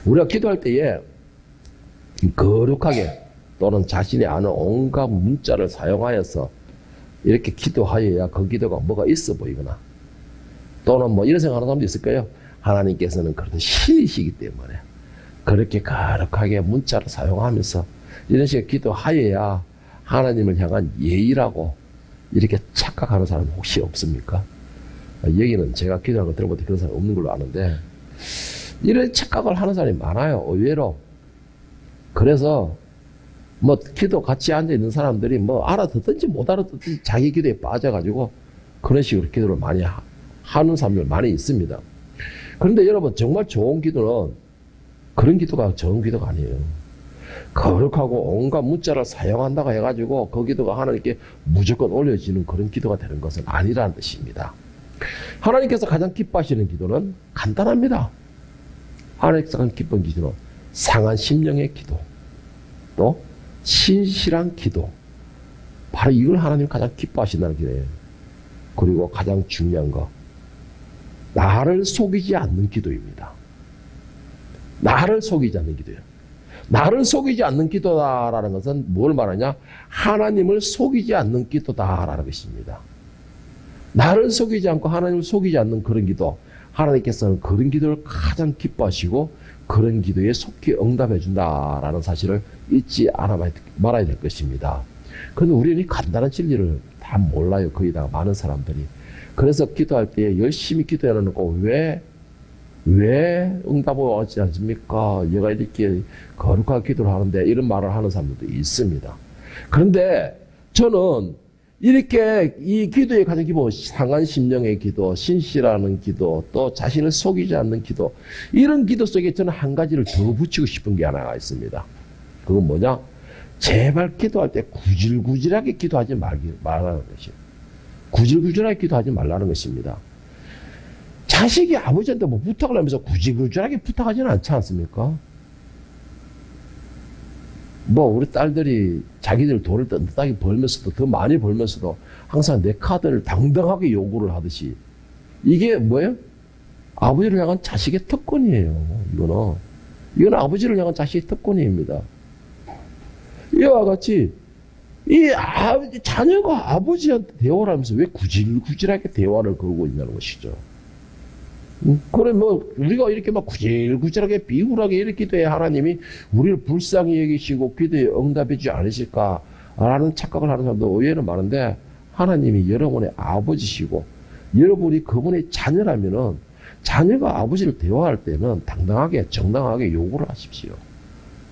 우리가 기도할 때에 거룩하게 또는 자신이 아는 온갖 문자를 사용하여서 이렇게 기도하여야 그 기도가 뭐가 있어 보이거나 또는 뭐 이런 생각하는 사람도 있을 거예요. 하나님께서는 그래도 신이시기 때문에 그렇게 거룩하게 문자를 사용하면서 이런 식의 기도하여야 하나님을 향한 예의라고 이렇게 착각하는 사람 혹시 없습니까? 여기는 제가 기도하는 거 들어볼 때 그런 사람 없는 걸로 아는데 이런 착각을 하는 사람이 많아요. 의외로. 그래서 뭐 기도 같이 앉아있는 사람들이 뭐 알아듣든지 못 알아듣든지 자기 기도에 빠져가지고 그런 식으로 기도를 많이 하는 사람들 많이 있습니다. 그런데 여러분 정말 좋은 기도는 그런 기도가 좋은 기도가 아니에요. 거룩하고 온갖 문자를 사용한다고 해가지고 그 기도가 하나님께 무조건 올려지는 그런 기도가 되는 것은 아니라는 뜻입니다. 하나님께서 가장 기뻐하시는 기도는 간단합니다. 하나님께서 가장 기쁜 기도는 상한 심령의 기도, 또 신실한 기도. 바로 이걸 하나님이 가장 기뻐하신다는 기도예요. 그리고 가장 중요한 거, 나를 속이지 않는 기도입니다. 나를 속이지 않는 기도예요. 나를 속이지 않는 기도다라는 것은 뭘 말하냐? 하나님을 속이지 않는 기도다라는 것입니다. 나를 속이지 않고 하나님을 속이지 않는 그런 기도, 하나님께서는 그런 기도를 가장 기뻐하시고 그런 기도에 속히 응답해 준다라는 사실을 잊지 말아야 될 것입니다. 그런데 우리는 간단한 진리를 다 몰라요. 거의 다 많은 사람들이. 그래서 기도할 때 열심히 기도해 놓고 왜 응답을 하지 않습니까? 얘가 이렇게 거룩하게 기도를 하는데 이런 말을 하는 사람들도 있습니다. 그런데 저는 이렇게 이 기도의 가장 기본 상한 심령의 기도, 신실하는 기도, 또 자신을 속이지 않는 기도, 이런 기도 속에 저는 한 가지를 더 붙이고 싶은 게 하나가 있습니다. 그건 뭐냐? 제발 기도할 때 구질구질하게 기도하지 말라는 것이에요. 구질구질하게 기도하지 말라는 것입니다. 자식이 아버지한테 뭐 부탁을 하면서 구질구질하게 부탁하지는 않지 않습니까? 뭐 우리 딸들이 자기들 돈을 떳떳하게 벌면서도 더 많이 벌면서도 항상 내 카드를 당당하게 요구를 하듯이 이게 뭐예요? 아버지를 향한 자식의 특권이에요. 이거는 아버지를 향한 자식의 특권입니다. 이와 같이 자녀가 아버지한테 대화를 하면서 왜 구질구질하게 대화를 걸고 있냐는 것이죠. 그래, 뭐, 우리가 이렇게 막 구질구질하게 비굴하게 이렇게 기도해 하나님이 우리를 불쌍히 여기시고 기도에 응답해주지 않으실까라는 착각을 하는 사람도 의외는 많은데 하나님이 여러분의 아버지시고 여러분이 그분의 자녀라면은 자녀가 아버지를 대화할 때는 당당하게, 정당하게 요구를 하십시오.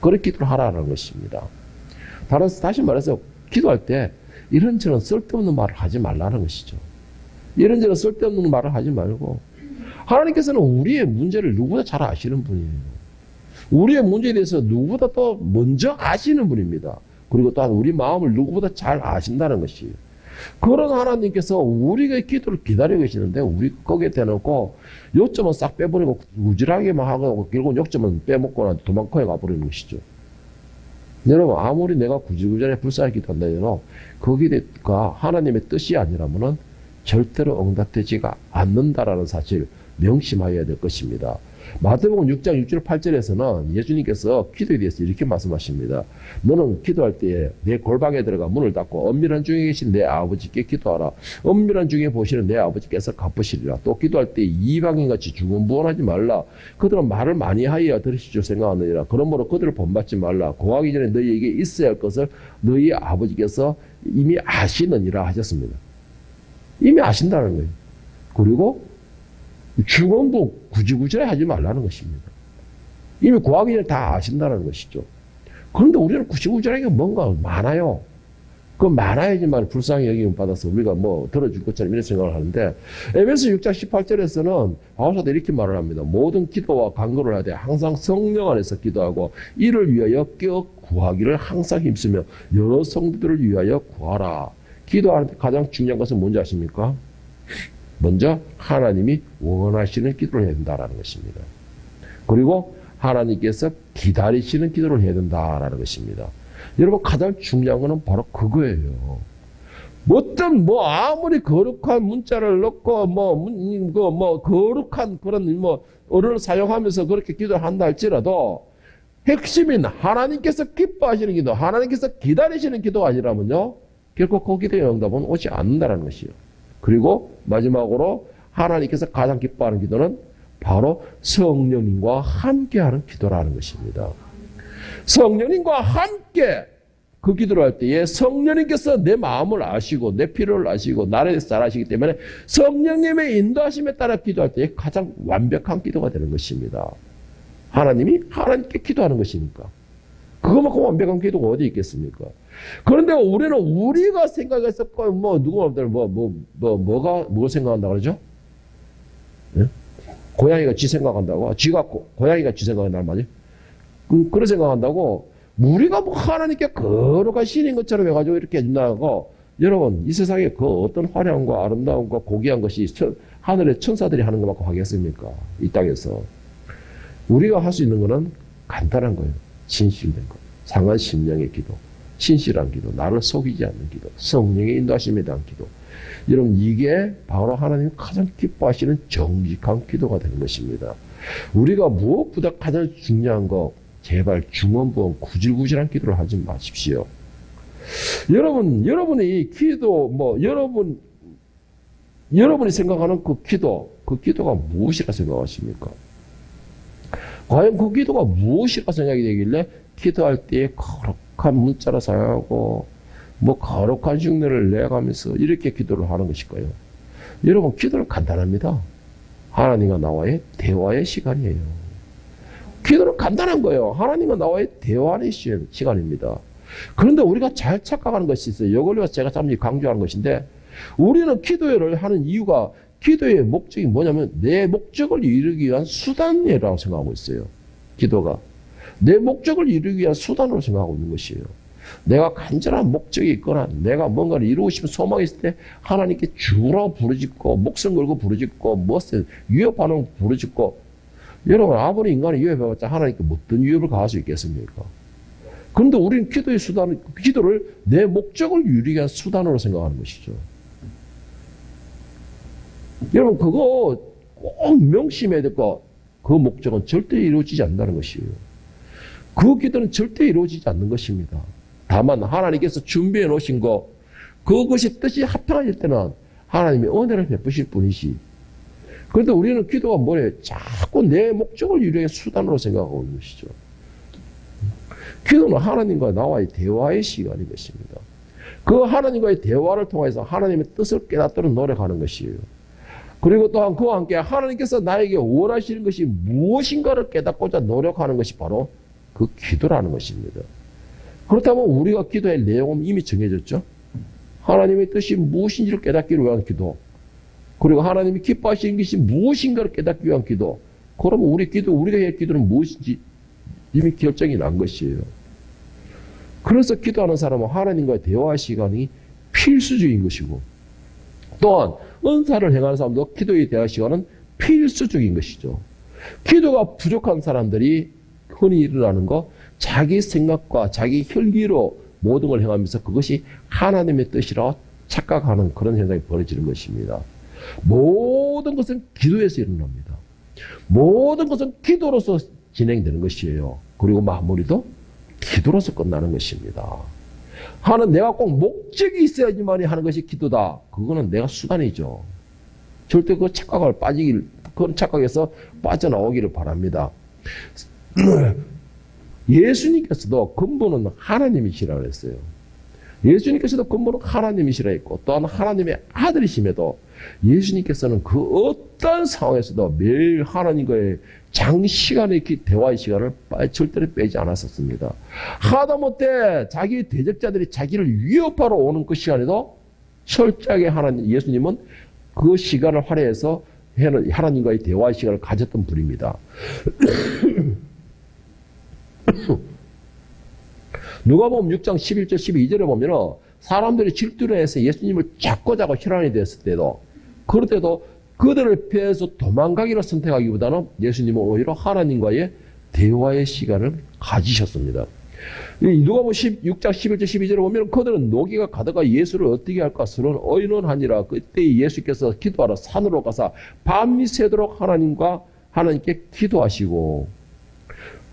그렇게 기도를 하라는 것입니다. 다시 말해서 기도할 때 이런저런 쓸데없는 말을 하지 말라는 것이죠. 이런저런 쓸데없는 말을 하지 말고 하나님께서는 우리의 문제를 누구보다 잘 아시는 분이에요. 우리의 문제에 대해서 누구보다 또 먼저 아시는 분입니다. 그리고 또한 우리 마음을 누구보다 잘 아신다는 것이에요. 그런 하나님께서 우리의 기도를 기다리고 계시는데 우리 거기에 대놓고 요점은 싹 빼버리고 우질하게만 하고 결국은 요점은 빼먹거나 도망코에 가버리는 것이죠. 여러분 아무리 내가 구질구질하게 불쌍하게 기도한다 해도 그 기도가 하나님의 뜻이 아니라면은 절대로 응답되지가 않는다라는 사실 명심하여야 될 것입니다. 마태복음 6장 6절 8절에서는 예수님께서 기도에 대해서 이렇게 말씀하십니다. 너는 기도할 때에 내 골방에 들어가 문을 닫고 엄밀한 중에 계신 내 아버지께 기도하라. 엄밀한 중에 보시는 내 아버지께서 갚으시리라. 또 기도할 때 이방인같이 주문부원하지 말라. 그들은 말을 많이 하여야 들으실 줄 생각하느니라. 그러므로 그들을 본받지 말라. 고하기 전에 너희에게 있어야 할 것을 너희 아버지께서 이미 아시느니라 하셨습니다. 이미 아신다는 거예요. 그리고 주문도 구질구질하게 하지 말라는 것입니다. 이미 구하기 전에 다 아신다는 것이죠. 그런데 우리는 구질구질하게 뭔가 많아요. 그 많아야지만 불쌍히 여김을 받아서 우리가 뭐 들어줄 것처럼 이런 생각을 하는데 에베소 6장 18절에서는 바울사도 이렇게 말을 합니다. 모든 기도와 간구를 하되 항상 성령 안에서 기도하고 이를 위하여 껴 구하기를 항상 힘쓰며 여러 성도들을 위하여 구하라. 기도하는 데 가장 중요한 것은 뭔지 아십니까? 먼저 하나님이 원하시는 기도를 해야 된다는 것입니다. 그리고 하나님께서 기다리시는 기도를 해야 된다는 것입니다. 여러분 가장 중요한 것은 바로 그거예요. 어떤 아무리 거룩한 문자를 넣고 거룩한 그런 어를 사용하면서 그렇게 기도를 한다 할지라도 핵심인 하나님께서 기뻐하시는 기도, 하나님께서 기다리시는 기도가 아니라면요, 결코 그 기도의 응답은 오지 않는다는 것이요. 그리고 마지막으로 하나님께서 가장 기뻐하는 기도는 바로 성령님과 함께하는 기도라는 것입니다. 성령님과 함께 그 기도를 할 때에 성령님께서 내 마음을 아시고 내 필요를 아시고 나를 대해서 잘 아시기 때문에 성령님의 인도하심에 따라 기도할 때에 가장 완벽한 기도가 되는 것입니다. 하나님이 하나님께 기도하는 것이니까. 그거만큼 완벽한 기도가 어디 있겠습니까? 그런데 우리는 우리가 생각해서 누가 뭘 생각한다 그러죠? 예? 고양이가 지 생각한다고? 고양이가 지 생각한다는 말이에요? 그런 생각한다고 우리가 하나님께 거룩한 신인 것처럼 해가지고 이렇게 해준다고, 여러분, 이 세상에 그 어떤 화려함과 아름다움과 고귀한 것이 하늘의 천사들이 하는 것만큼 하겠습니까? 이 땅에서. 우리가 할 수 있는 거는 간단한 거예요. 진실된 거. 상한 심령의 기도. 신실한 기도. 나를 속이지 않는 기도. 성령의 인도하심에 대한 기도. 여러분, 이게 바로 하나님이 가장 기뻐하시는 정직한 기도가 되는 것입니다. 우리가 무엇보다 가장 중요한 거, 제발 중언부언 구질구질한 기도를 하지 마십시오. 여러분이 기도, 여러분이 생각하는 그 기도가 무엇이라 생각하십니까? 과연 그 기도가 무엇이라 생각이 되길래 기도할 때에 거룩한 문자를 사용하고, 거룩한 흉내를 내가면서 이렇게 기도를 하는 것일까요? 여러분, 기도는 간단합니다. 하나님과 나와의 대화의 시간이에요. 기도는 간단한 거예요. 하나님과 나와의 대화의 시간입니다. 그런데 우리가 잘 착각하는 것이 있어요. 이걸 제가 잠시 강조하는 것인데, 우리는 기도를 하는 이유가, 기도의 목적이 뭐냐면 내 목적을 이루기 위한 수단이라고 생각하고 있어요. 기도가 내 목적을 이루기 위한 수단으로 생각하고 있는 것이에요. 내가 간절한 목적이 있거나 내가 뭔가를 이루고 싶은 소망이 있을 때 하나님께 주라고 부르짖고 목숨 걸고 부르짖고 무엇을 위협하는 부르짖고, 여러분, 아무리 인간이 위협해봤자 하나님께 어떤 위협을 가할 수 있겠습니까? 그런데 우리는 기도를 내 목적을 이루기 위한 수단으로 생각하는 것이죠. 여러분, 그거 꼭 명심해야 될 거, 그 목적은 절대 이루어지지 않는다는 것이에요. 그 기도는 절대 이루어지지 않는 것입니다. 다만 하나님께서 준비해 놓으신 거, 그것이 뜻이 합당하실 때는 하나님이 은혜를 베푸실 뿐이지. 그런데 우리는 기도가 뭐래요? 자꾸 내 목적을 이루기 위한 수단으로 생각하고 있는 것이죠. 기도는 하나님과 나와의 대화의 시간인 것입니다. 그 하나님과의 대화를 통해서 하나님의 뜻을 깨닫도록 노력하는 것이에요. 그리고 또한 그와 함께 하나님께서 나에게 원하시는 것이 무엇인가를 깨닫고자 노력하는 것이 바로 그 기도라는 것입니다. 그렇다면 우리가 기도의 내용은 이미 정해졌죠. 하나님의 뜻이 무엇인지를 깨닫기를 위한 기도, 그리고 하나님이 기뻐하시는 것이 무엇인가를 깨닫기 위한 기도. 그러면 우리가 할 기도는 무엇인지 이미 결정이 난 것이에요. 그래서 기도하는 사람은 하나님과의 대화 시간이 필수적인 것이고, 또한 은사를 행하는 사람도 기도의 대화 시간은 필수적인 것이죠. 기도가 부족한 사람들이 흔히 일어나는 거, 자기 생각과 자기 혈기로 모든 걸 행하면서 그것이 하나님의 뜻이라고 착각하는 그런 현상이 벌어지는 것입니다. 모든 것은 기도에서 일어납니다. 모든 것은 기도로서 진행되는 것이에요. 그리고 마무리도 기도로서 끝나는 것입니다. 내가 꼭 목적이 있어야지만이 하는 것이 기도다. 그거는 내가 수단이죠. 절대 그런 착각에서 빠져나오기를 바랍니다. 예수님께서도 근본은 하나님이시라고 했어요. 예수님께서도 근본은 하나님이시라 했고, 또한 하나님의 아들이심에도 예수님께서는 그 어떤 상황에서도 매일 하나님과의 장시간의 대화의 시간을 절대로 빼지 않았었습니다. 하다못해 자기 대적자들이 자기를 위협하러 오는 그 시간에도 철저하게 예수님은 그 시간을 할애해서 하나님과의 대화의 시간을 가졌던 분입니다. 누가복음 6장 11절 12절에 보면 사람들이 질투를 해서 예수님을 잡고 혈안이 되었을 때도, 그럴 때도 그들을 피해서 도망가기를 선택하기보다는 예수님은 오히려 하나님과의 대화의 시간을 가지셨습니다. 누가복음 16장 11절 12절에 보면 그들은 노기가 가다가 예수를 어떻게 할까 서로 의논하니라. 그때 예수께서 기도하러 산으로 가사 밤이 새도록 하나님께 기도하시고,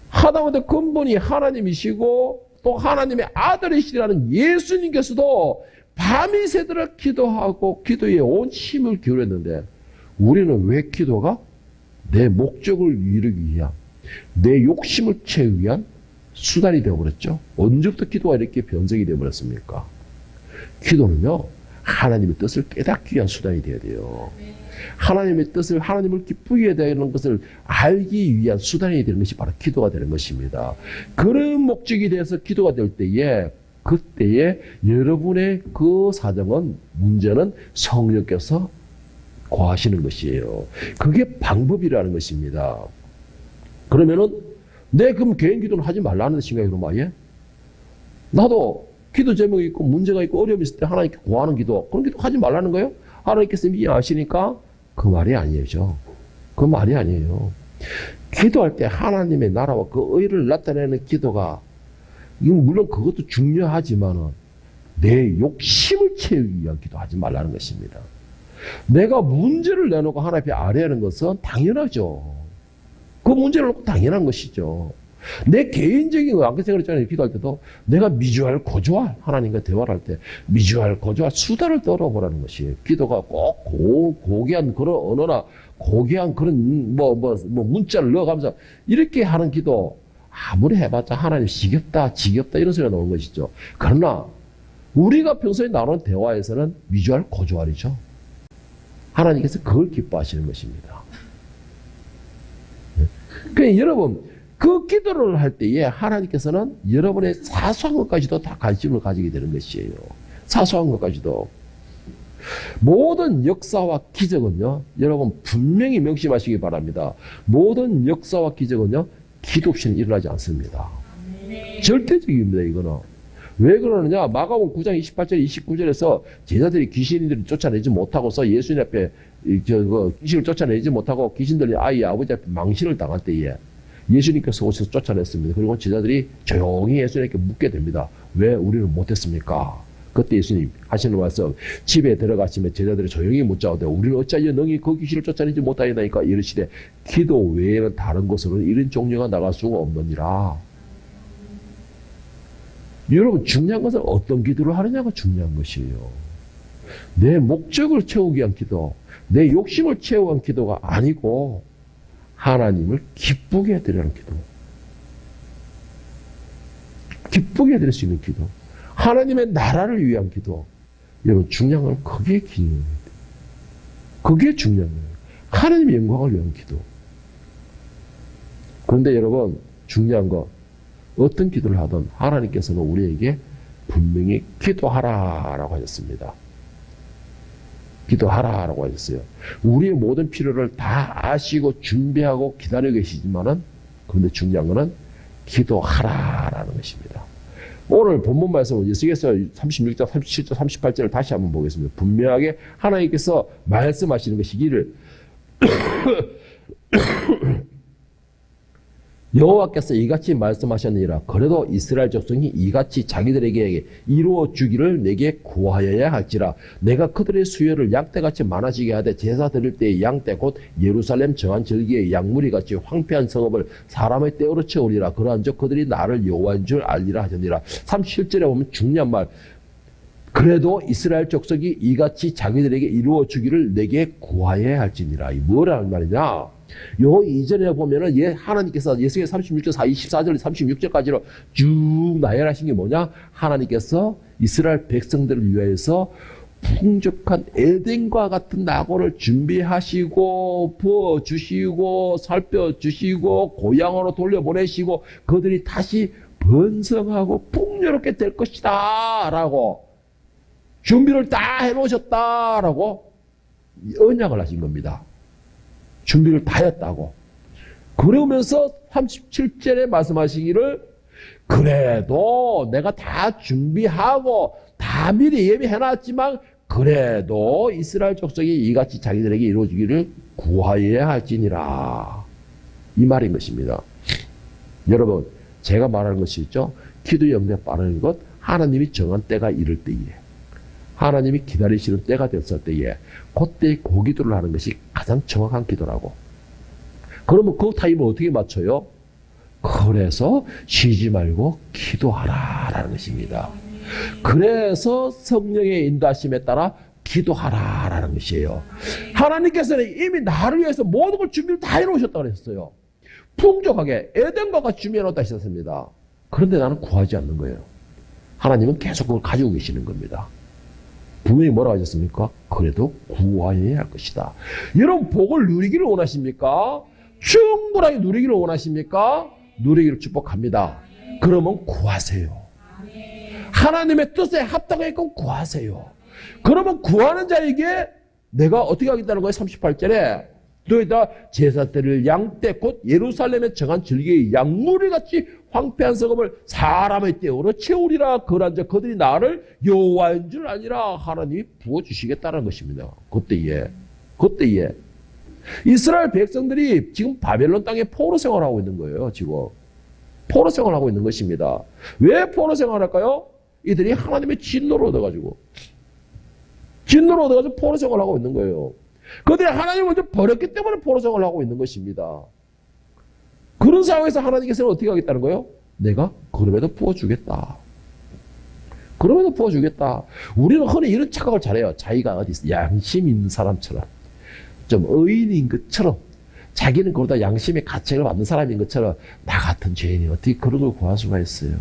하다못해 근본이 하나님이시고 또 하나님의 아들이시라는 예수님께서도 밤이 새도록 기도하고 기도에 온 힘을 기울였는데, 우리는 왜 기도가 내 목적을 이루기 위한, 내 욕심을 채우기 위한 수단이 되어버렸죠. 언제부터 기도가 이렇게 변성이 되어버렸습니까? 기도는요, 하나님의 뜻을 깨닫기 위한 수단이 되어야 돼요. 하나님의 뜻을, 하나님을 기쁘게 되는 것을 알기 위한 수단이 되는 것이 바로 기도가 되는 것입니다. 그런 목적이 돼서 기도가 될 때에, 그때에 여러분의 그 사정은, 문제는 성령께서 거하시는 것이에요. 그게 방법이라는 것입니다. 그러면은 그럼 개인 기도는 하지 말라는 뜻인가요? 그럼 아예? 나도 기도 제목이 있고 문제가 있고 어려움이 있을 때 하나님께 구하는 기도, 그런 기도 하지 말라는 거예요? 하나님께서 이미 아시니까 그 말이 아니죠. 그 말이 아니에요. 기도할 때 하나님의 나라와 그 의를 나타내는 기도가, 물론 그것도 중요하지만은 내 욕심을 채우기 위한 기도 하지 말라는 것입니다. 내가 문제를 내놓고 하나님 앞에 아뢰는 것은 당연하죠. 그 문제를 놓고 당연한 것이죠. 내 개인적인 거, 아까 생각했잖아요. 기도할 때도 내가 미주알 고조할, 하나님과 대화를 할 때 미주알 고조할 수다를 떨어보라는 것이에요. 기도가 꼭 고귀한 그런 언어나 고귀한 그런 문자를 넣어가면서 이렇게 하는 기도, 아무리 해봤자 하나님 지겹다 이런 소리가 나오는 것이죠. 그러나 우리가 평소에 나누는 대화에서는 미주알 고조알이죠. 하나님께서 그걸 기뻐하시는 것입니다. 그러니까 여러분, 그 기도를 할 때에 하나님께서는 여러분의 사소한 것까지도 다 관심을 가지게 되는 것이에요. 사소한 것까지도. 모든 역사와 기적은요, 여러분 분명히 명심하시기 바랍니다. 모든 역사와 기적은요, 기도 없이는 일어나지 않습니다. 절대적입니다, 이거는. 왜 그러느냐? 마가복음 9장 28절 29절에서 제자들이 귀신들이 쫓아내지 못하고서 예수님 앞에 귀신을 쫓아내지 못하고 귀신들이 아버지 앞에 망신을 당할 때에 예수님께서 오셔서 쫓아냈습니다. 그리고 제자들이 조용히 예수님께 묻게 됩니다. 왜 우리는 못했습니까? 그때 예수님 하시는 말씀, 집에 들어가시면 제자들이 조용히 묻자오되 우리는 어찌하여 능히 그 귀신을 쫓아내지 못하였나이까 이르시되 기도 외에는 다른 곳으로는 이런 종류가 나갈 수가 없느니라. 여러분, 중요한 것은 어떤 기도를 하느냐가 중요한 것이에요. 내 목적을 채우기 위한 기도, 내 욕심을 채우기 위한 기도가 아니고 하나님을 기쁘게 해드리는 기도, 기쁘게 해드릴 수 있는 기도, 하나님의 나라를 위한 기도. 여러분, 중요한 건 그게 기도입니다. 그게 중요한 거예요. 하나님의 영광을 위한 기도. 그런데 여러분, 중요한 거, 어떤 기도를 하든 하나님께서는 우리에게 분명히 기도하라라고 하셨습니다. 기도하라라고 하셨어요. 우리의 모든 필요를 다 아시고 준비하고 기다리고 계시지만은, 그런데 중요한 거는 기도하라라는 것입니다. 오늘 본문 말씀은 예수께서 36장, 37절, 38절을 다시 한번 보겠습니다. 분명하게 하나님께서 말씀하시는 것이기를 여호와께서 이같이 말씀하셨느니라. 그래도 이스라엘 족속이 이같이 자기들에게 이루어 주기를 내게 구하여야 할지라. 내가 그들의 수요를 양떼같이 많아지게 하되 제사 드릴 때의 양떼 곧 예루살렘 정한 절기의 양무리같이 황폐한 성읍을 사람의 떼어로 채우리라. 그러한즉 그들이 나를 여호와인 줄 알리라 하셨니라. 37절에 보면 중요한 말, 그래도 이스라엘 족속이 이같이 자기들에게 이루어 주기를 내게 구하여야 할지니라. 이 뭐라는 말이냐? 요 이전에 보면은 하나님께서 예수께서 36절 24절 36절까지로 쭉 나열하신 게 뭐냐? 하나님께서 이스라엘 백성들을 위해서 풍족한 에덴과 같은 낙원을 준비하시고 부어주시고 살펴주시고 고향으로 돌려보내시고 그들이 다시 번성하고 풍요롭게 될 것이다 라고 준비를 다 해놓으셨다 라고 언약을 하신 겁니다. 준비를 다 했다고. 그러면서 37절에 말씀하시기를 그래도 내가 다 준비하고 다 미리 예비해놨지만 그래도 이스라엘 족속이 이같이 자기들에게 이루어지기를 구하여야 할지니라. 이 말인 것입니다. 여러분, 제가 말하는 것이 있죠. 기도의 영대가 빠른 것, 하나님이 정한 때가 이를 때에, 하나님이 기다리시는 때가 됐을 때에 그때 그 기도를 하는 것이 가장 정확한 기도라고. 그러면 그 타임을 어떻게 맞춰요? 그래서 쉬지 말고 기도하라라는 것입니다. 그래서 성령의 인도하심에 따라 기도하라라는 것이에요. 하나님께서는 이미 나를 위해서 모든 걸 준비를 다 해놓으셨다고 그랬어요. 풍족하게 에덴과 같이 준비해놓았다 하셨습니다. 그런데 나는 구하지 않는 거예요. 하나님은 계속 그걸 가지고 계시는 겁니다. 분명히 뭐라고 하셨습니까? 그래도 구하여야 할 것이다. 여러분 복을 누리기를 원하십니까? 충분하게 누리기를 원하십니까? 누리기를 축복합니다. 그러면 구하세요. 하나님의 뜻에 합당하게끔 구하세요. 그러면 구하는 자에게 내가 어떻게 하겠다는 거예요? 38절에 너희다 제사때를 양때 곧 예루살렘에 정한 절기의 양무리같이 황폐한 성읍을 사람의 떼어로 채우리라. 그러한 자 그들이 나를 여호와인 줄 아니라 하나님이 부어주시겠다는 것입니다. 그때에 이스라엘 백성들이 지금 바벨론 땅에 포로 생활하고 있는 거예요. 지금 포로 생활하고 있는 것입니다. 왜 포로 생활할까요? 이들이 하나님의 진노를 얻어가지고 포로 생활하고 있는 거예요. 그들이 하나님을 먼저 버렸기 때문에 포로 생활을 하고 있는 것입니다. 그런 상황에서 하나님께서는 어떻게 하겠다는 거예요? 내가 그럼에도 부어주겠다. 그럼에도 부어주겠다. 우리는 흔히 이런 착각을 잘해요. 자기가 어디 있어? 양심 있는 사람처럼, 좀 의인인 것처럼, 자기는 그보다 양심의 가책을 받는 사람인 것처럼 나 같은 죄인이 어떻게 그런 걸 구할 수가 있어요?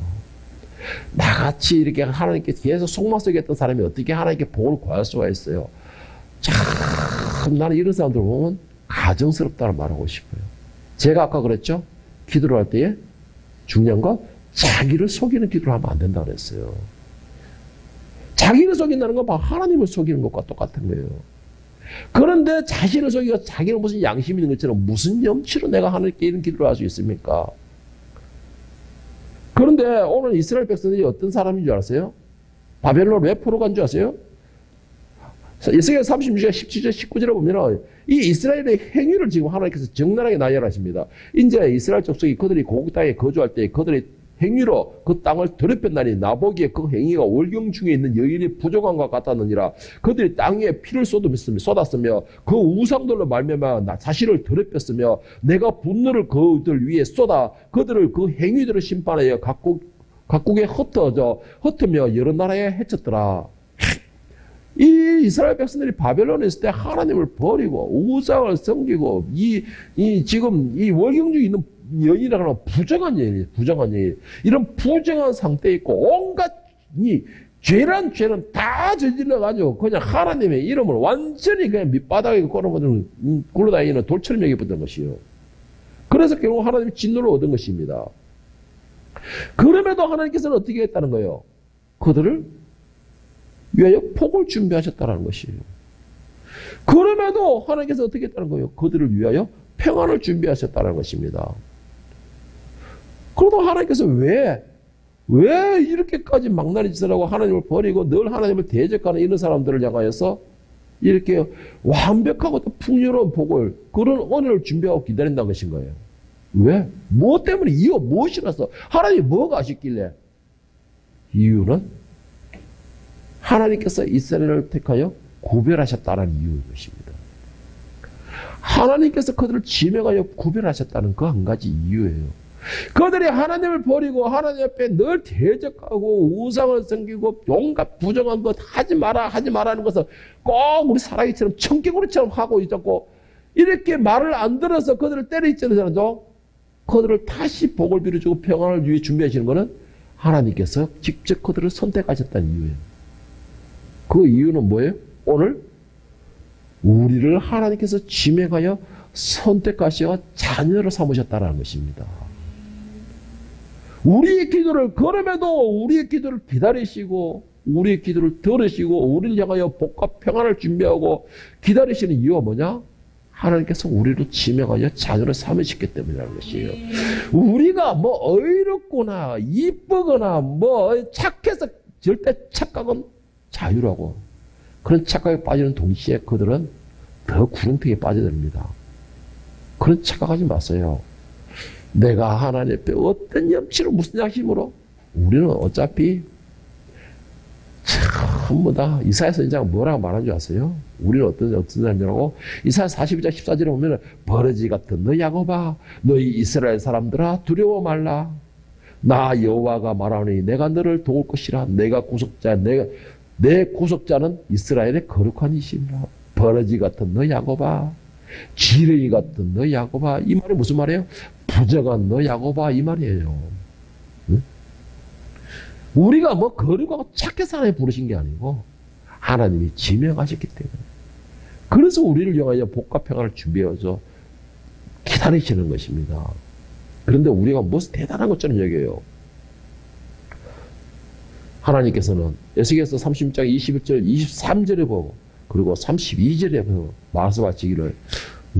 나같이 이렇게 하나님께 계속 속마 속에 있던 사람이 어떻게 하나님께 복을 구할 수가 있어요? 참 나는 이런 사람들 보면 가정스럽다는 말하고 싶어요. 제가 아까 그랬죠? 기도를 할 때에 중요한 건 자기를 속이는 기도를 하면 안 된다고 그랬어요. 자기를 속인다는 건 하나님을 속이는 것과 똑같은 거예요. 그런데 자신을 속이고 자기는 무슨 양심 있는 것처럼 무슨 염치로 내가 하나님께 이런 기도를 할 수 있습니까? 그런데 오늘 이스라엘 백성들이 어떤 사람인 줄 아세요? 바벨론 왜 포로 간 줄 아세요? 에스겔 36장 17절 19절에 보면 이 이스라엘의 행위를 지금 하나님께서 적나라하게 나열하십니다. 이제 이스라엘 족속이 그들이 고국 땅에 거주할 때 그들의 행위로 그 땅을 더럽혔나니 나보기에 그 행위가 월경 중에 있는 여인의 부정함과 같았느니라. 그들이 땅에 피를 쏟았으며 그 우상들로 말미암아 자신을 더럽혔으며 내가 분노를 그들 위에 쏟아 그들을 그 행위들을 심판하여 각국에 흩으며 여러 나라에 해쳤더라. 이 이스라엘 백성들이 바벨론에 있을 때 하나님을 버리고 우상을 섬기고 지금 이 월경 중에 있는 여인이라고 하면 부정한 여인이에요. 부정한 여인. 이런 부정한 상태에 있고 온갖 이 죄는 다 저질러가지고 그냥 하나님의 이름을 완전히 그냥 밑바닥에 굴러다니는 돌처럼 여겨봤던 것이요. 그래서 결국 하나님이 진노를 얻은 것입니다. 그럼에도 하나님께서는 어떻게 했다는 거예요? 그들을 위하여 복을 준비하셨다는 것이에요. 그럼에도 하나님께서 어떻게 했다는 거예요? 그들을 위하여 평안을 준비하셨다는 것입니다. 그러다 하나님께서 왜 이렇게까지 망나니 짓을 하고 하나님을 버리고 늘 하나님을 대적하는 이런 사람들을 향하여서 이렇게 완벽하고 또 풍요로운 복을, 그런 은혜를 준비하고 기다린다는 것인 거예요. 왜? 뭐 때문에? 이유 무엇이라서? 하나님이 뭐가 아쉽길래? 이유는 하나님께서 이스라엘을 택하여 구별하셨다는 이유인 것입니다. 하나님께서 그들을 지명하여 구별하셨다는 그 한 가지 이유예요. 그들이 하나님을 버리고 하나님 앞에 늘 대적하고 우상을 섬기고 온갖 부정한 것 하지 마라는 것을 꼭 우리 사랑이처럼 청개구리처럼 하고 있었고, 이렇게 말을 안 들어서 그들을 때려있잖아요. 그들을 다시 복을 빌어주고 평안을 위해 준비하시는 것은 하나님께서 직접 그들을 선택하셨다는 이유예요. 그 이유는 뭐예요? 오늘 우리를 하나님께서 지명하여 선택하시어 자녀를 삼으셨다는 것입니다. 우리의 기도를, 그럼에도 우리의 기도를 기다리시고 우리의 기도를 들으시고 우리를 향하여 복과 평안을 준비하고 기다리시는 이유가 뭐냐? 하나님께서 우리를 지명하여 자녀를 삼으셨기 때문이라는 것이에요. 우리가 뭐 의롭거나 이쁘거나 뭐 착해서, 절대 착각은 자유라고. 그런 착각에 빠지는 동시에 그들은 더 구렁텅이에 빠져듭니다. 그런 착각하지 마세요. 내가 하나님 앞에 어떤 염치로 무슨 양심으로 우리는 어차피 전부 다 이사야 선지자가 뭐라고 말한 줄 아세요? 우리는 어떤 사람이라고? 이사야 42장 14절에 보면 버러지 같은 너 야곱아 너희 이스라엘 사람들아 두려워 말라. 나 여호와가 말하노니 내가 너를 도울 것이라. 내가 구속자 내 구속자는 이스라엘의 거룩한 이시라. 버러지 같은 너 야곱아 지렁이 같은 너 야곱아. 이 말이 무슨 말이에요? 부정한 너 야곱아 이 말이에요. 응? 우리가 뭐 거룩하고 착해서 하나님 부르신 게 아니고 하나님이 지명하셨기 때문에 그래서 우리를 위하여 복과 평안을 준비해서 기다리시는 것입니다. 그런데 우리가 무슨 대단한 것처럼 여겨요. 하나님께서는 에스겔서 36장 21절 23절에 보고 그리고 32절에 말씀하시기를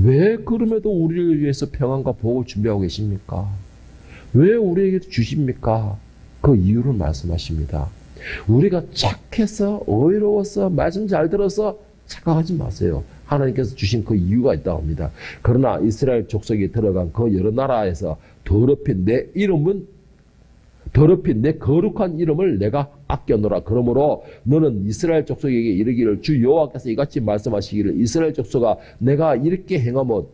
왜 그럼에도 우리를 위해서 평안과 복을 준비하고 계십니까? 왜 우리에게 주십니까? 그 이유를 말씀하십니다. 우리가 착해서 의로워서 말씀 잘 들어서 착각하지 마세요. 하나님께서 주신 그 이유가 있다고 합니다. 그러나 이스라엘 족속이 들어간 그 여러 나라에서 더럽힌 내 거룩한 이름을 내가 아껴노라. 그러므로 너는 이스라엘 족속에게 이르기를 주 여호와께서 이같이 말씀하시기를 이스라엘 족속아 내가 이렇게 행하면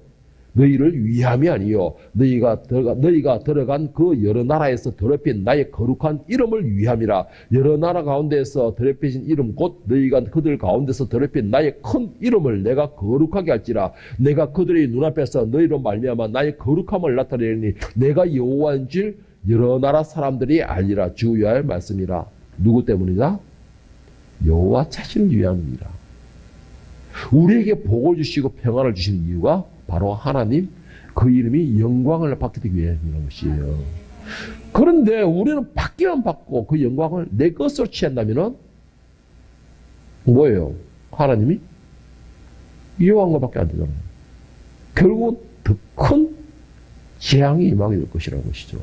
너희를 위함이 아니요 너희가 들어간 그 여러 나라에서 더럽힌 나의 거룩한 이름을 위함이라. 여러 나라 가운데에서 더럽혀진 이름 곧 너희가 그들 가운데서 더럽힌 나의 큰 이름을 내가 거룩하게 할지라. 내가 그들의 눈앞에서 너희로 말미암아 나의 거룩함을 나타내리니 내가 여호와인 줄 여러 나라 사람들이 알리라. 주 여호와의 말씀이라. 누구 때문이다? 여호와 자신을 위함이라. 우리에게 복을 주시고 평안을 주시는 이유가 바로 하나님 그 이름이 영광을 받기 위함이라는 것이에요. 그런데 우리는 받기만 받고 그 영광을 내 것으로 취한다면 뭐예요? 하나님이 이용한 것밖에 안 되잖아요. 결국 더 큰 재앙이 임하게 될 것이라는 것이죠.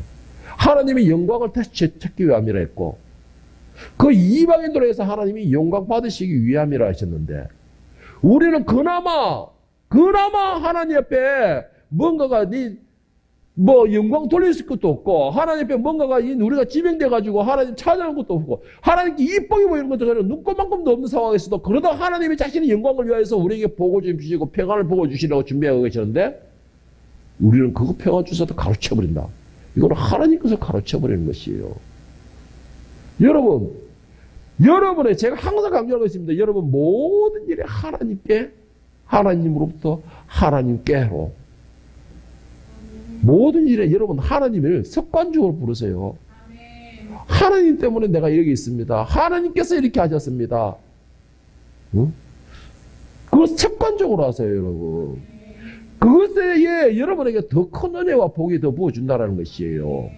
하나님이 영광을 다시 찾기 위함이라 했고 그 이방인들에 의해서 하나님이 영광 받으시기 위함이라 하셨는데 우리는 그나마 하나님 앞에 뭔가가 영광 돌릴 것도 없고 하나님 앞에 뭔가가 우리가 지명돼 가지고 하나님 찾아온 것도 없고 하나님께 이쁘게 보이는 것도 전혀 눈꼽만큼도 없는 상황에서도 그러다 하나님이 자신의 영광을 위하여서 우리에게 복을 좀 주시고 평안을 복을 주시려고 준비하고 계시는데 우리는 그거 평안 주셔도 가로채버린다. 이거는 하나님께서 가로채버리는 것이에요. 여러분의 제가 항상 강조하고 있습니다. 여러분 모든 일에 하나님으로부터 하나님께로 모든 일에 여러분 하나님을 습관적으로 부르세요. 하나님 때문에 내가 이렇게 있습니다. 하나님께서 이렇게 하셨습니다. 응? 그걸 습관적으로 하세요, 여러분. 그것에 여러분에게 더 큰 은혜와 복이 더 부어준다는 것이에요.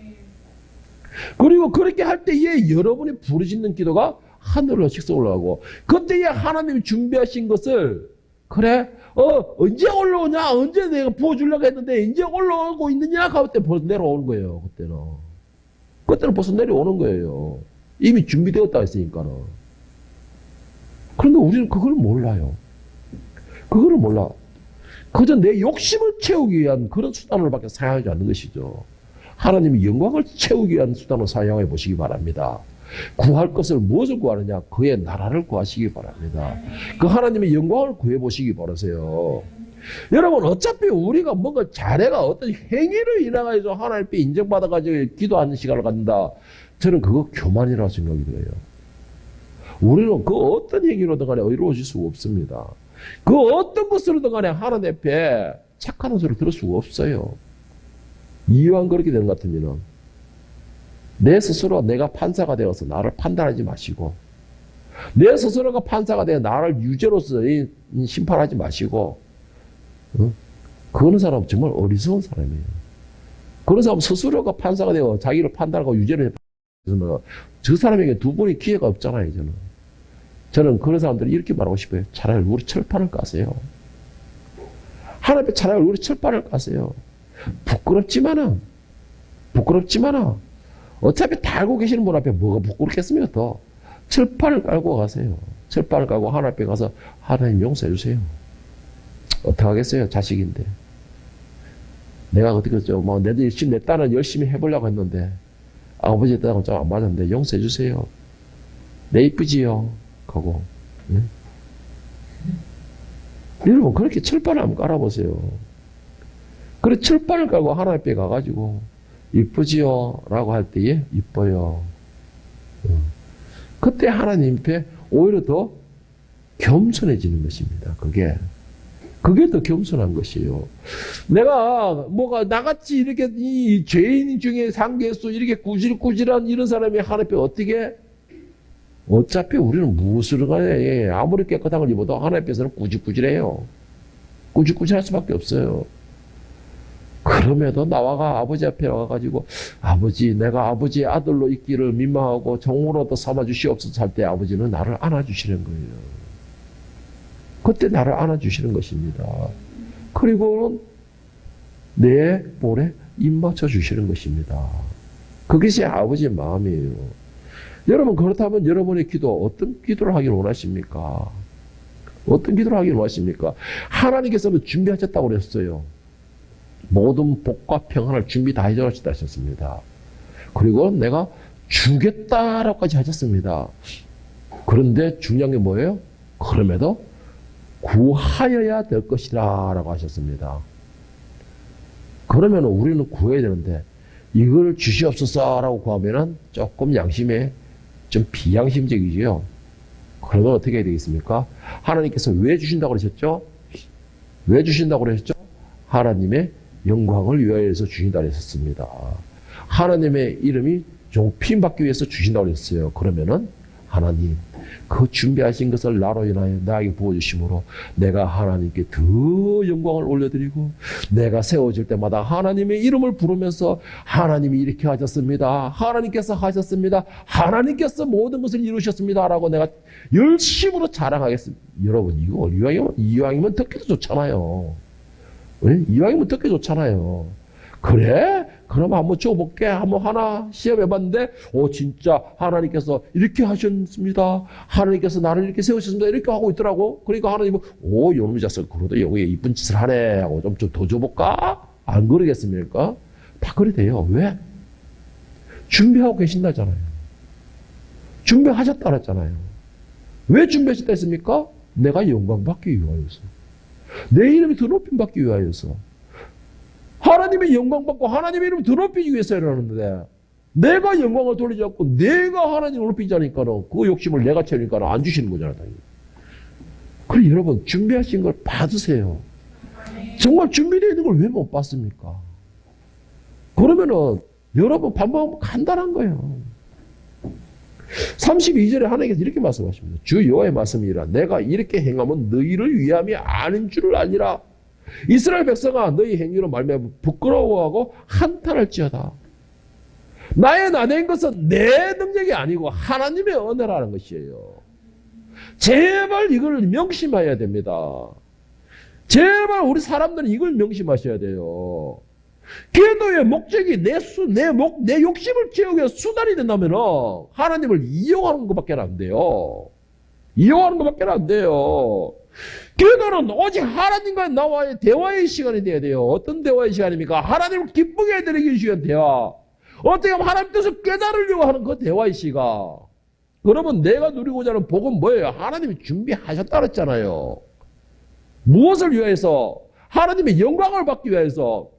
그리고 그렇게 할 때에 여러분이 부르짖는 기도가 하늘로 식서 올라가고 그때에 하나님이 준비하신 것을 그래 언제 올라오냐 언제 내가 부어주려고 했는데 이제 올라오고 있느냐 하고 그때 벌써 내려오는 거예요. 그때는 벌써 내려오는 거예요. 이미 준비되었다 했으니까는. 그런데 우리는 그걸 몰라요. 그거를 몰라. 그저 내 욕심을 채우기 위한 그런 수단으로밖에 사용하지 않는 것이죠. 하나님이 영광을 채우기 위한 수단으로 사용해 보시기 바랍니다. 구할 것을 무엇을 구하느냐? 그의 나라를 구하시기 바랍니다. 그 하나님의 영광을 구해 보시기 바라세요. 여러분 어차피 우리가 뭔가 잘해가 어떤 행위를 인하여서 하나님 앞에 인정받아가지고 기도하는 시간을 갖는다. 저는 그거 교만이라고 생각이 들어요. 우리는 그 어떤 행위로든 간에 의로워질 수가 없습니다. 그 어떤 것으로든 간에 하나님 앞에 착한 소리를 들을 수가 없어요. 이왕 그렇게 되는 것 같으면 내 스스로 내가 판사가 되어서 나를 판단하지 마시고 내 스스로가 판사가 되어 나를 유죄로서 심판하지 마시고 그런 사람은 정말 어리석은 사람이에요. 그런 사람은 스스로가 판사가 되어 자기를 판단하고 유죄를 해서 저 사람에게 두 번의 기회가 없잖아요. 저는 그런 사람들이 이렇게 말하고 싶어요. 차라리 우리 철판을 까세요. 하나님 앞에 차라리 우리 철판을 까세요. 부끄럽지만은 어차피 다 알고 계시는 분 앞에 뭐가 부끄럽겠습니까? 더 철판을 깔고 가세요. 철판을 깔고 하나님 앞에 가서 하나님 용서해 주세요. 어떡하겠어요? 자식인데. 내가 어떻게 내 딸은 열심히 해보려고 했는데 아버지에 따라 좀 안 맞았는데 용서해 주세요. 내 이쁘지요? 하고. 응? 여러분 그렇게 철판을 한번 깔아보세요. 그래 철판을 깔고 하나님 앞에 가가지고 이쁘지요? 라고 할 때에 이뻐요. 그때 하나님 앞에 오히려 더 겸손해지는 것입니다. 그게 더 겸손한 것이에요. 내가 뭐가 나같이 이렇게 이 죄인 중에 상계에서 이렇게 꾸질꾸질한 이런 사람이 하나님 앞에 어떻게? 어차피 우리는 무엇을 가해. 아무리 깨끗한 걸 입어도 하나님 앞에서는 꾸질꾸질해요. 꾸질꾸질할 수밖에 없어요. 그럼에도 나와가 아버지 앞에 와가지고 아버지 내가 아버지의 아들로 있기를 민망하고 종으로도 삼아주시옵소서 할 때 아버지는 나를 안아주시는 거예요. 그때 나를 안아주시는 것입니다. 그리고는 내 볼에 입 맞춰 주시는 것입니다. 그것이 아버지의 마음이에요. 여러분 그렇다면 여러분의 기도 어떤 기도를 하기를 원하십니까? 어떤 기도를 하기를 원하십니까? 하나님께서는 준비하셨다고 그랬어요. 모든 복과 평안을 준비 다 해주셨다 하셨습니다. 그리고 내가 주겠다라고까지 하셨습니다. 그런데 중요한 게 뭐예요? 그럼에도 구하여야 될 것이라 라고 하셨습니다. 그러면 우리는 구해야 되는데 이걸 주시옵소서 라고 구하면 조금 양심에 좀 비양심적이지요. 그러면 어떻게 해야 되겠습니까? 하나님께서 왜 주신다고 그러셨죠? 왜 주신다고 그러셨죠? 하나님의 영광을 위하여서 주신다고 했었습니다. 하나님의 이름이 높임받기 위해서 주신다고 했어요. 그러면은 하나님 그 준비하신 것을 나로 인하여 나에게 부어주심으로 내가 하나님께 더 영광을 올려드리고 내가 세워질 때마다 하나님의 이름을 부르면서 하나님이 이렇게 하셨습니다. 하나님께서 하셨습니다. 하나님께서 모든 것을 이루셨습니다. 라고 내가 열심으로 자랑하겠습니다. 여러분 이거 이왕이면 듣기도 좋잖아요. 이왕이면 듣기 좋잖아요. 그래? 그럼 한번 줘볼게. 한번 하나 시험해봤는데, 진짜 하나님께서 이렇게 하셨습니다. 하나님께서 나를 이렇게 세우셨습니다. 이렇게 하고 있더라고. 그러니까 하나님은, 요놈의 자식, 그래도 여기에 이쁜 짓을 하네. 하고 좀 더 줘볼까? 안 그러겠습니까? 다 그래 돼요. 왜? 준비하고 계신다잖아요. 준비하셨다 그랬잖아요. 왜 준비하셨다 했습니까? 내가 영광받기 위하여서. 내 이름이 더 높임받기 위하여서. 하나님의 영광받고 하나님의 이름을 더 높이기 위해서 일어나는데 내가 영광을 돌리지 않고 내가 하나님을 높이자니까는 그 욕심을 내가 채우니까 안 주시는 거잖아요. 그래 여러분 준비하신 걸 받으세요. 정말 준비되어 있는 걸 왜 못 받습니까? 그러면은 여러분 방법은 간단한 거예요. 32절에 하나님께서 이렇게 말씀하십니다. 주 여호와의 말씀이라 내가 이렇게 행하면 너희를 위함이 아닌 줄을 알리라. 이스라엘 백성아 너희 행위로 말미암아 부끄러워하고 한탄할지어다. 나의 나된 것은 내 능력이 아니고 하나님의 은혜라는 것이에요. 제발 이걸 명심해야 됩니다. 제발 우리 사람들은 이걸 명심하셔야 돼요. 기도의 목적이 내 욕심을 채우기 위해서 수단이 된다면 하나님을 이용하는 것밖에 안 돼요. 이용하는 것밖에 안 돼요. 기도는 오직 하나님과 나와의 대화의 시간이 돼야 돼요. 어떤 대화의 시간입니까? 하나님을 기쁘게 해드리기 위한 대화. 어떻게 하면 하나님 뜻을 깨달으려고 하는 그 대화의 시간. 그러면 내가 누리고자 하는 복은 뭐예요? 하나님이 준비하셨다 그랬잖아요. 무엇을 위해서? 하나님의 영광을 받기 위해서.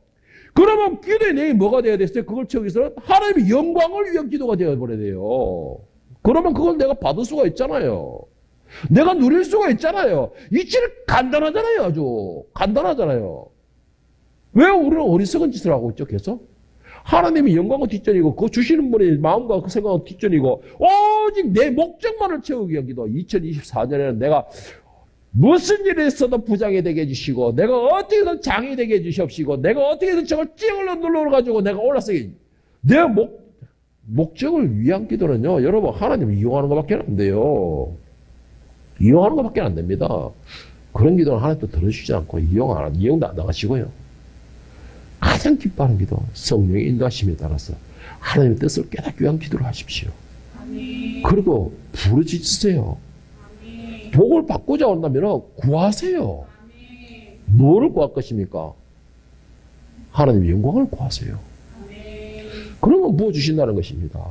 그러면 기도의 내용이 뭐가 돼야 됐어요? 그걸 채우기 위해서는 하나님의 영광을 위한 기도가 되어버려야 돼요. 그러면 그걸 내가 받을 수가 있잖아요. 내가 누릴 수가 있잖아요. 이치는 간단하잖아요. 아주 간단하잖아요. 왜 우리는 어리석은 짓을 하고 있죠? 계속 하나님이 영광은 뒷전이고 그 주시는 분의 마음과 그 생각은 뒷전이고 오직 내 목적만을 채우기 위한 기도. 2024년에는 내가 무슨 일을 했어도 부장이 되게 해주시고 내가 어떻게든 장이 되게 해주시옵시고 내가 어떻게든 저걸 찍으려 눌러가지고 내가 올라서게 내 목적을 위한 기도는요. 여러분 하나님을 이용하는 것밖에 안 돼요. 이용하는 것밖에 안 됩니다. 그런 기도는 하나님도 들어주지 않고 이용도 안 나가시고요. 가장 기뻐하는 기도, 성령의 인도하심에 따라서 하나님의 뜻을 깨닫기 위한 기도를 하십시오. 아멘. 그리고 부르짖으세요. 아멘. 복을 받고자 한다면 구하세요. 아멘. 뭐를 구할 것입니까? 하나님의 영광을 구하세요. 아멘. 그런 거 부어주신다는 것입니다.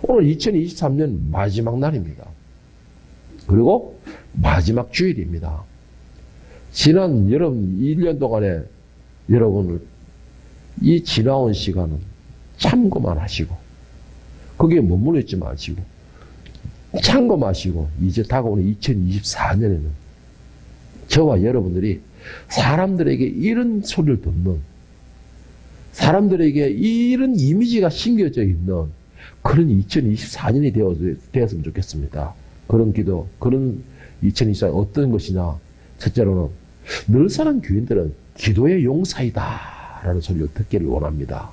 오늘 2023년 마지막 날입니다. 그리고 마지막 주일입니다. 지난 여러분 1년 동안에 여러분을 이 지나온 시간은 참고만 하시고 거기에 머물러 있지 마시고 참고마시고 이제 다가오는 2024년에는 저와 여러분들이 사람들에게 이런 소리를 듣는, 사람들에게 이런 이미지가 심겨져 있는 그런 2024년이 되었으면 좋겠습니다. 그런 기도, 그런 2024년 어떤 것이냐. 첫째로는 늘사랑 교인들은 기도의 용사이다 라는 소리를 듣기를 원합니다.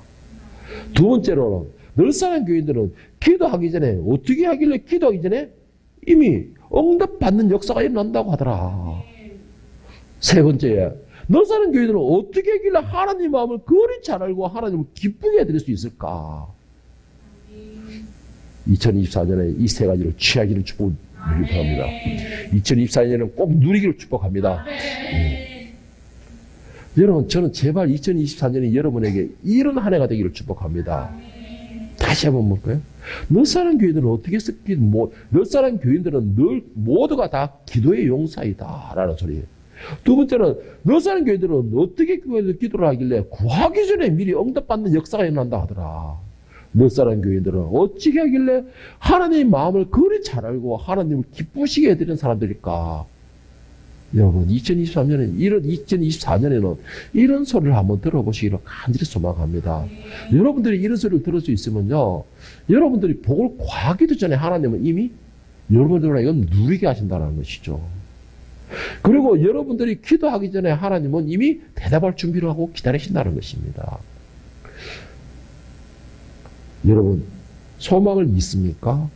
두 번째로는 늘사랑 교인들은 기도하기 전에 어떻게 하길래 기도하기 전에 이미 응답받는 역사가 일어난다고 하더라. 세 번째에 늘사랑 교인들은 어떻게 하길래 하나님 마음을 그리 잘 알고 하나님을 기쁘게 해드릴 수 있을까. 2024년에 이 세 가지를 취하기를 축복합니다. 2024년에는 꼭 누리기를 축복합니다. 여러분, 저는 제발 2024년이 여러분에게 이런 한 해가 되기를 축복합니다. 다시 한번 볼까요? 늘사랑 교인들은 어떻게 했을지, 늘사랑 교인들은 늘 모두가 다 기도의 용사이다 라는 소리예요. 두 번째는 늘사랑 교인들은 어떻게 기도를 하길래 구하기 전에 미리 응답받는 역사가 일어난다 하더라. 늘사랑 교인들은 어떻게 하길래 하나님의 마음을 그리 잘 알고 하나님을 기쁘시게 해드리는 사람들일까? 여러분, 2024년에는 이런 소리를 한번 들어보시기를 간절히 소망합니다. 여러분들이 이런 소리를 들을 수 있으면요, 여러분들이 복을 구하기도 전에 하나님은 이미 여러분들과 이건 누리게 하신다는 것이죠. 그리고 여러분들이 기도하기 전에 하나님은 이미 대답할 준비를 하고 기다리신다는 것입니다. 여러분, 소망을 믿습니까?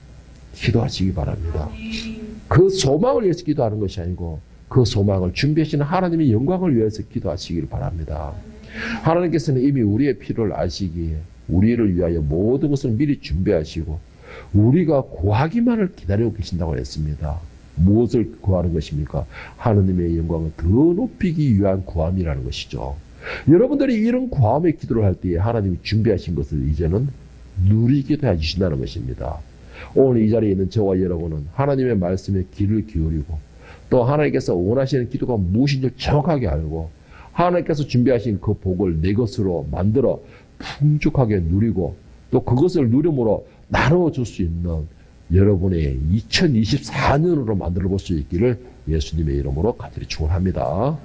기도하시기 바랍니다. 그 소망을 위해서 기도하는 것이 아니고 그 소망을 준비하시는 하나님의 영광을 위해서 기도하시기를 바랍니다. 하나님께서는 이미 우리의 필요를 아시기에 우리를 위하여 모든 것을 미리 준비하시고 우리가 구하기만을 기다리고 계신다고 했습니다. 무엇을 구하는 것입니까? 하나님의 영광을 더 높이기 위한 구함이라는 것이죠. 여러분들이 이런 구함의 기도를 할 때에 하나님이 준비하신 것을 이제는 누리게 해주신다는 것입니다. 오늘 이 자리에 있는 저와 여러분은 하나님의 말씀에 귀를 기울이고 또 하나님께서 원하시는 기도가 무엇인지 정확하게 알고 하나님께서 준비하신 그 복을 내 것으로 만들어 풍족하게 누리고 또 그것을 누림으로 나누어줄 수 있는 여러분의 2024년으로 만들어 볼 수 있기를 예수님의 이름으로 간절히 축원합니다.